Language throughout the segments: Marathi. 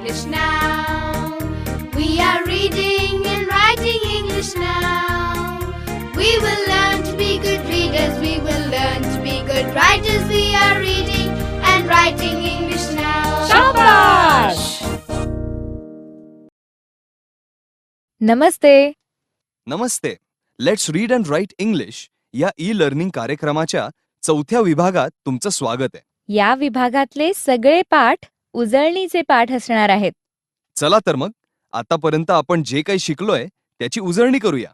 English now. We are reading and writing English now. We will learn to be good readers. We will learn to be good writers. We are reading and writing English now. शाबाश! नमस्ते. नमस्ते. Let's read and write English या ई लर्निंग कार्यक्रमाच्या 4थ्या विभागात तुमचं स्वागत आहे. या विभागातले सगळे पाठ उजळणीचे पाठ असणार आहेत. चला तर मग आतापर्यंत आपण जे काही शिकलोय त्याची उजळणी करूया.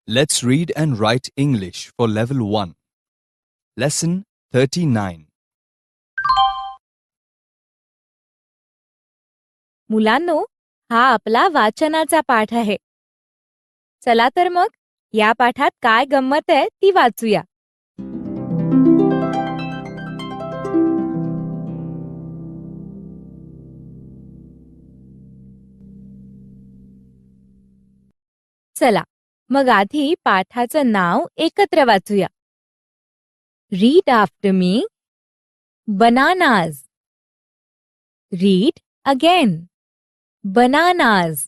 Let's read and write English for level 1. Lesson 39. मुलांनो, हा आपला वाचनाचा पाठ आहे. चला तर मग या पाठात काय गंमत आहे ती वाचूया. चला मग आधी पाठाचं नाव एकत्र वाचूया. Read after me. Bananas. Read again. Bananas.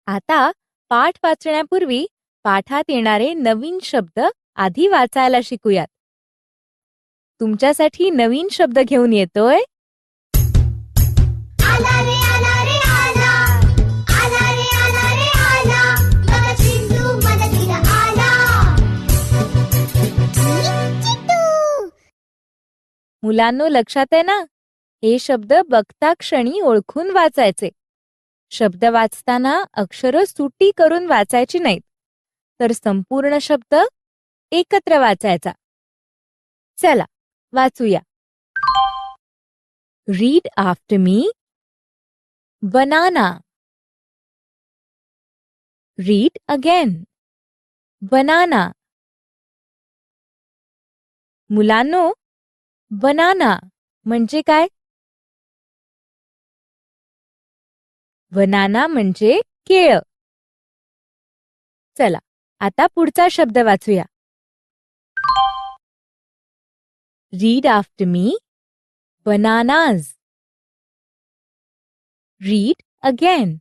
आता पाठ वाचण्यापूर्वी पाठात येणारे नवीन शब्द आधी वाचायला शिकूयात. तुमच्यासाठी नवीन शब्द घेऊन येतोय आला रे आला रे आला. आला रे आला रे आला. बघा चिंटू मदतीला आला. चिंटू. मुलांनो, लक्षात आहे ना? हे शब्द बघता क्षणी ओळखून वाचायचे. शब्द वाचताना अक्षरं सुटी करून वाचायची नाहीत, तर संपूर्ण शब्द एकत्र वाचायचा. चला वाचूया. Read after me. Banana. Read again. Banana. मुलांनो, बनाना म्हणजे काय? बनाना म्हणजे केळ. चला आता पुढचा शब्द वाचूया. Read after me. Bananas. Read again.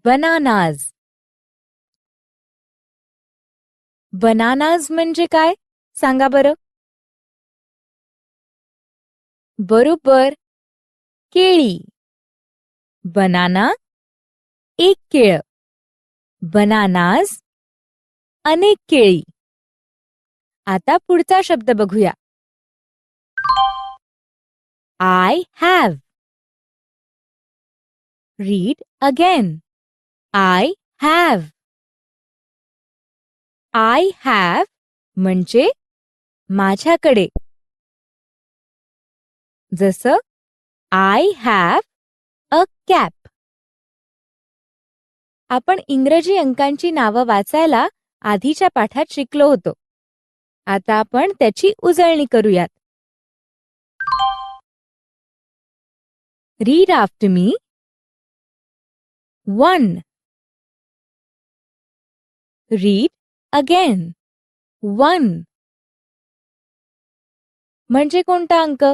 Bananas. Bananas म्हणजे काय सांगा बरं? बरोबर, केळी. बनाना एक केळ. बनानाज अनेक केळी. आता पुढचा शब्द बघूया. I have. Read again. I have. I have म्हणजे माझ्याकडे. जसं आय हॅव अ कॅप. आपण इंग्रजी अंकांची नावं वाचायला आधीच्या पाठात शिकलो होतो. आता आपण त्याची उजळणी करूयात. रीड आफ्टर मी. 1. Read again. 1 म्हणजे कोणता अंक?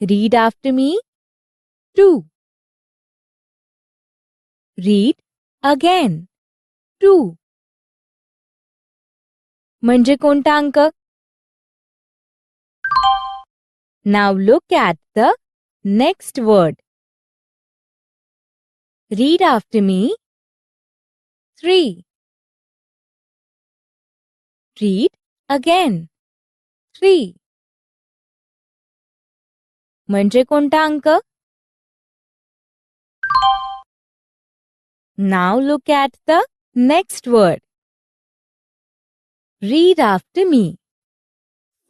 रीड आफ्टर मी. 2. Read again. 2 म्हणजे कोणता अंक? Now look at the next word. Read after me. 3. Read again. 3 म्हणजे कोणता अंक? Now look at the next word. Read after me.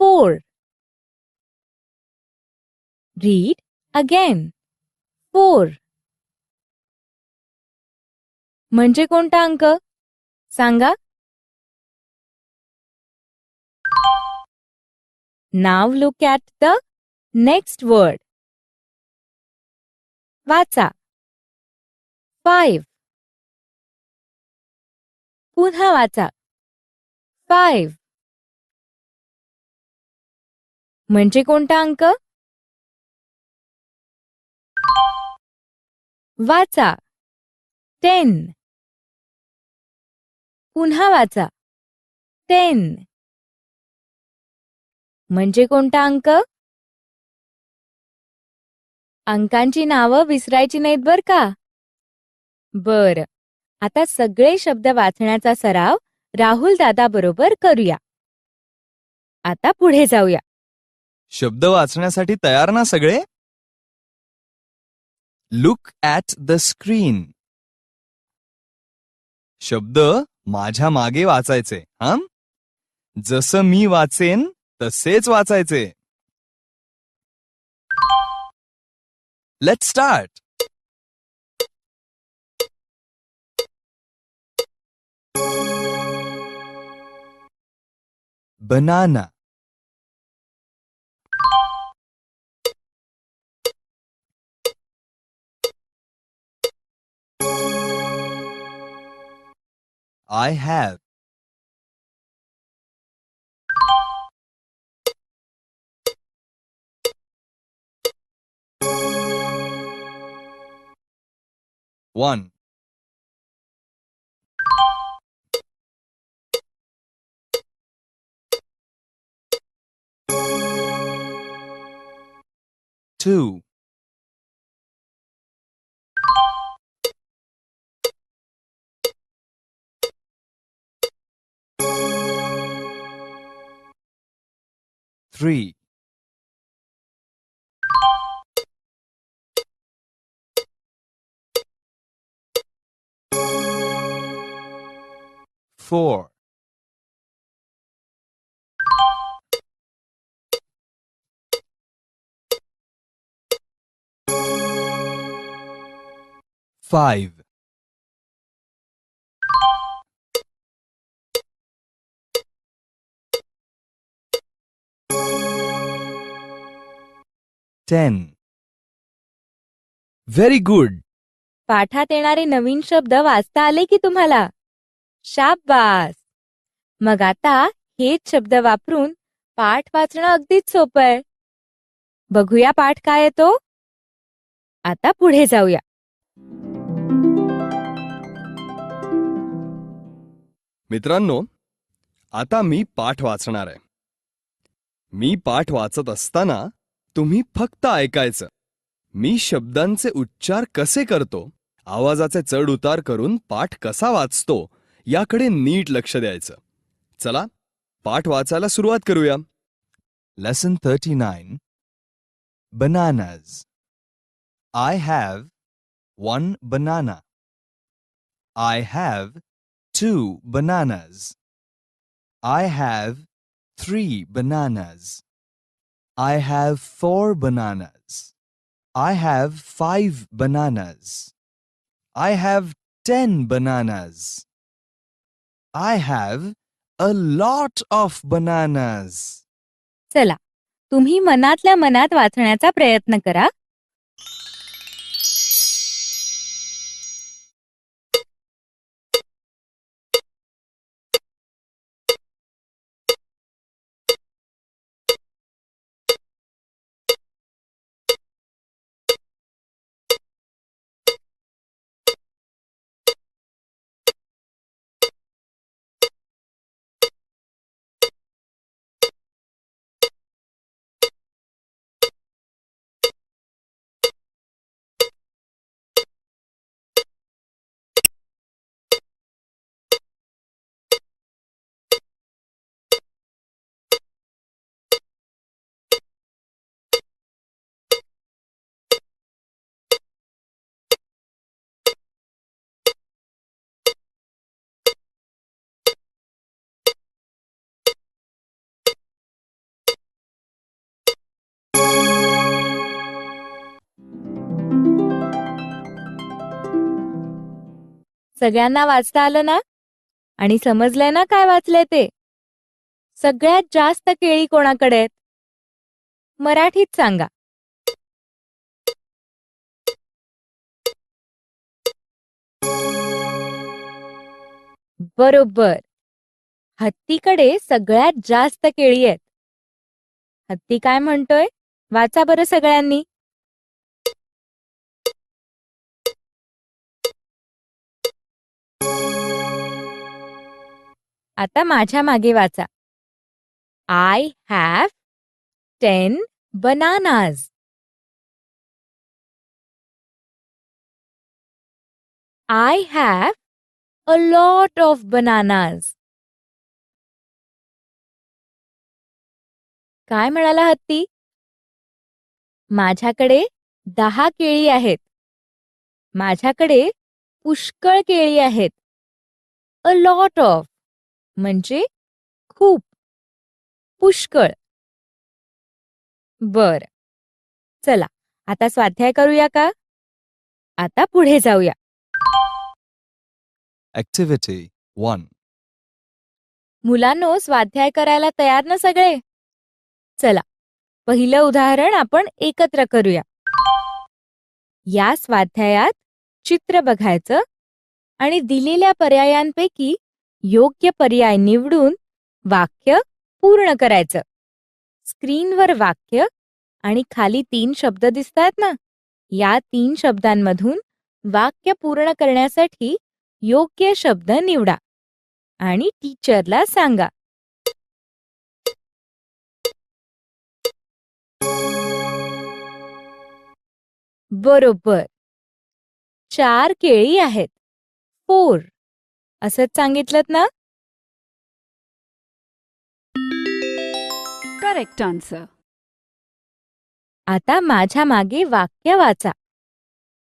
4. Read again. 4 म्हणजे कोणता अंक सांगा? Now look at the next word. वाचा. 5. पुन्हा वाचा. 5 म्हणजे कोणता अंक? वाचा 10. पुन्हा वाचा 10. म्हणजे कोणता अंक? अंकांची नावं विसरायची नाहीत बर का. बरं, आता सगळे शब्द वाचण्याचा सराव राहुल दादा बरोबर करूया. आता पुढे जाऊया. शब्द वाचण्यासाठी तयार ना सगळे? Look at the screen. शब्द माझ्या मागे वाचायचे हा. जसं मी वाचेन तसेच वाचायचे. Let's start. Banana. I have. One. Two. Three. Four. Five. Ten. Very good. पाठात येणारे नवीन शब्द वाचता आले की तुम्हाला? शाबास. मग आता हेच शब्द वापरून पाठ वाचणं अगदीच सोपं आहे. बघूया पाठ काय येतो. आता पुढे जाऊया. मित्रांनो, आता मी पाठ वाचणार आहे. मी पाठ वाचत असताना तुम्ही फक्त ऐकायचं. मी शब्दांचे उच्चार कसे करतो, आवाजाचे चढ उतार करून पाठ कसा वाचतो याकडे नीट लक्ष द्यायचं. चला पाठ वाचायला सुरुवात करूया. Lesson 39. Bananas. I have 1 banana. I have 2 bananas. I have 3 bananas. I have 4 bananas. I have 5 bananas. I have 10 bananas. I have a lot of bananas. चला, तुम्ही मनातल्या मनात वाचण्याचा प्रयत्न करा. सगळ्यांना वाचता आलं ना? आणि समजलंय ना काय वाचलंय ते? सगळ्यात जास्त केळी कोणाकडे आहेत? मराठीत सांगा. बरोबर. हत्तीकडे सगळ्यात जास्त केळी आहेत. हत्ती काय म्हणतोय? वाचा बरं सगळ्यांनी. आता माझ्या मागे वाचा. I have 10 bananas. I have a lot of bananas. काय म्हणाला हत्ती? माझ्याकडे 10 केळी आहेत. माझ्याकडे पुष्कळ केळी आहेत. A lot of म्हणजे खूप, पुष्कळ. बर, चला आता स्वाध्याय करूया का? आता पुढे जाऊया. ऍक्टिव्हिटी 1. मुलांनो, स्वाध्याय करायला तयार ना सगळे? चला, पहिलं उदाहरण आपण एकत्र करूया. या स्वाध्यायात चित्र बघायचं आणि दिलेल्या पर्यायांपैकी योग्य पर्याय निवडून वाक्य पूर्ण करायचं. स्क्रीनवर वाक्य आणि खाली 3 शब्द दिसतायत ना, या 3 शब्दांमधून वाक्य पूर्ण करण्यासाठी योग्य शब्द निवडा आणि टीचरला सांगा. बरोबर. 4 केळी आहेत. 4 असंच सांगितलं ना? Correct answer. आता माझ्या मागे वाक्य वाचा.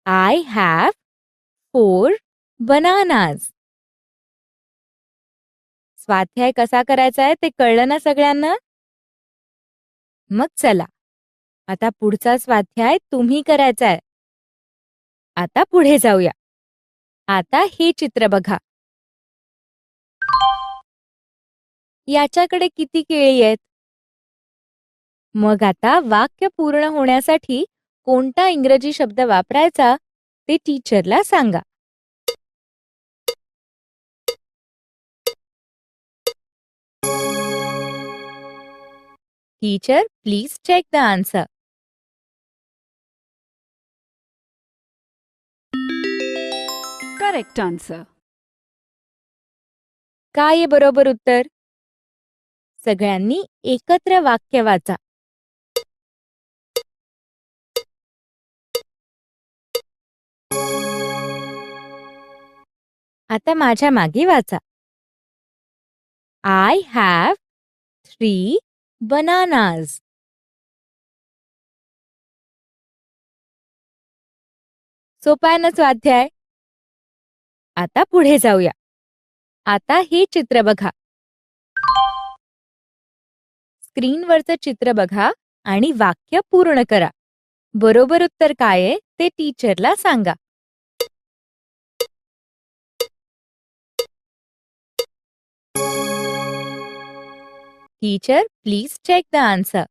I have 4 bananas. स्वाध्याय कसा करायचा आहे ते कळलं ना सगळ्यांना? मग चला, आता पुढचा स्वाध्याय तुम्ही करायचा आहे. आता पुढे जाऊया. आता हे चित्र बघा. याच्याकडे किती केळी आहेत? मग आता वाक्य पूर्ण होण्यासाठी कोणता इंग्रजी शब्द वापरायचा ते टीचरला सांगा. Teacher, please check the answer. Correct answer. काय आहे बरोबर उत्तर? सगळ्यांनी एकत्र वाक्य वाचा. आता माझ्या मागे वाचा. I have 3 bananas. सोपा आहे ना स्वाध्याय? आता पुढे जाऊया. आता हे चित्र बघा. स्क्रीनवरचं चित्र बघा आणि वाक्य पूर्ण करा. बरोबर उत्तर काय आहे ते टीचरला सांगा. Teacher, please check the answer.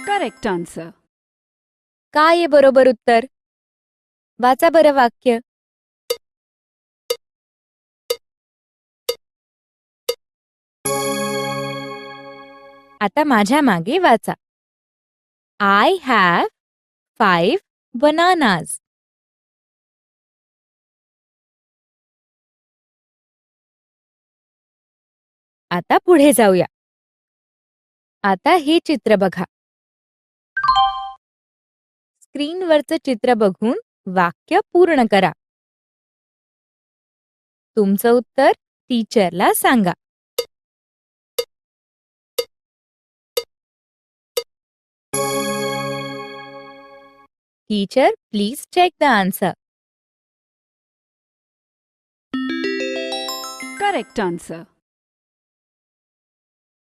Correct answer. काय आहे बरोबर उत्तर? वाचा बरं वाक्य. आता माझ्या मागे वाचा. I have 5 bananas. आता पुढे जाऊया. आता हे चित्र बघा. स्क्रीनवरचं चित्र बघून वाक्य पूर्ण करा. तुमचं उत्तर टीचरला सांगा. Teacher, please check the answer. Correct answer.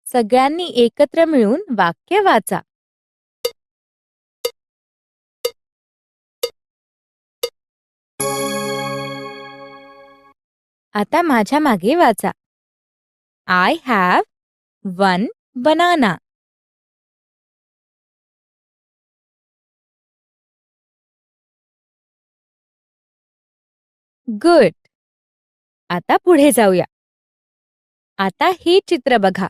सगळ्यांनी एकत्र मिळून वाक्य वाचा. आता माझ्या मागे वाचा. I have 1 banana. गुड. आता पुढे जाऊया. आता हे चित्र बघा.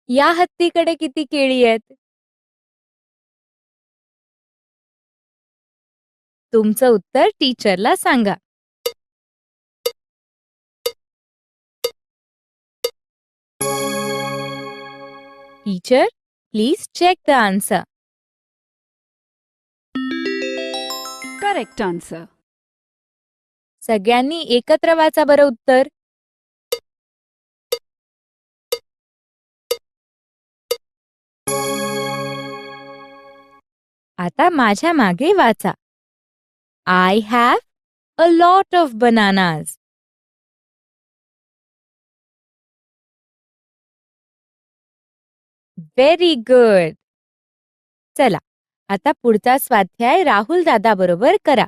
या हत्तीकडे किती केळी आहेत? तुमचं उत्तर टीचरला सांगा. Teacher, please check the answer. Correct answer. सगळ्यांनी एकत्र वाचा बरं उत्तर. आता माझ्या मागे वाचा. I have a lot of bananas. Very good. चला, आता पुढचा स्वाध्याय राहुल दादा बरोबर करा.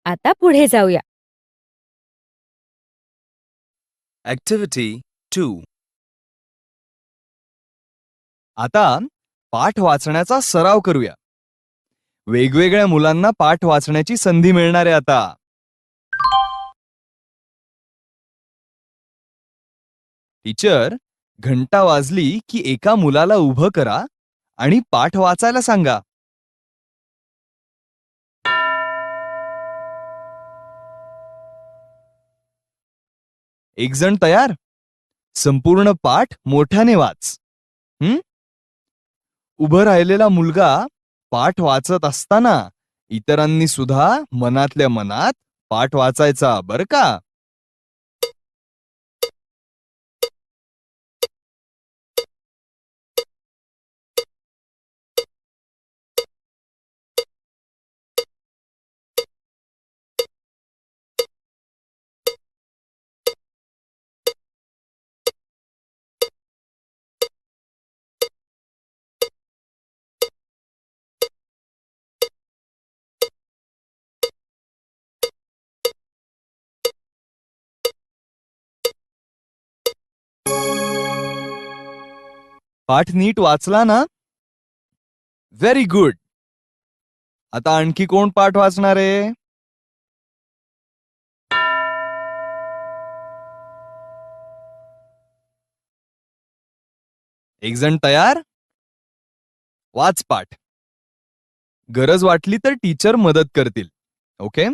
आता पुढे जाऊया. ऍक्टिव्हिटी 2. आता पाठ वाचण्याचा सराव करूया. वेगवेगळ्या मुलांना पाठ वाचण्याची संधी मिळणार आहे आता. टीचर, घंटा वाजली की एका मुलाला उभं करा आणि पाठ वाचायला सांगा. एक जण तयार? संपूर्ण पाठ मोठ्याने वाच. उभं राहिलेला मुलगा पाठ वाचत असताना इतरांनी सुद्धा मनातल्या मनात पाठ वाचायचा बरं का. पाठ नीट वाचला ना? Very good. आता आणखी कोण पाठ वाचणार आहे? एक जण तयार? वाच पाठ. गरज वाटली तर टीचर मदत करतील. ओके?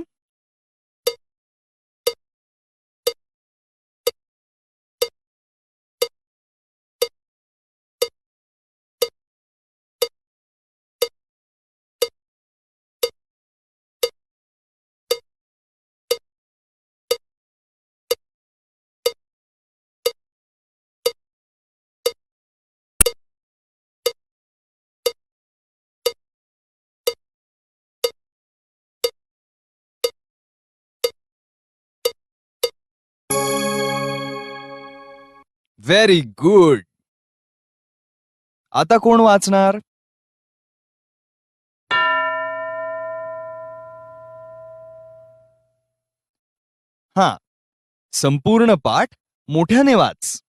Very good. आता कोण वाचणार? हां, संपूर्ण पाठ मोठ्याने वाच.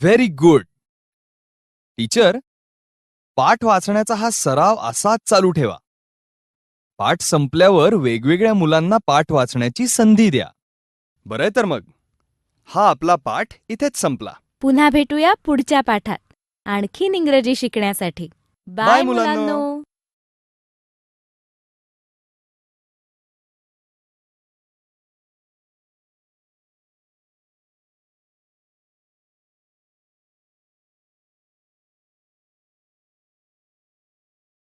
Very good. टीचर, पाठ वाचण्याचा हा सराव असाच चालू ठेवा. पाठ संपल्यावर वेगवेगळ्या मुलांना पाठ वाचण्याची संधी द्या. बरं तर मग हा आपला पाठ इथेच संपला. पुन्हा भेटूया पुढच्या पाठात आणखीन इंग्रजी शिकण्यासाठी. बाय मुलांनो. मुलांनो.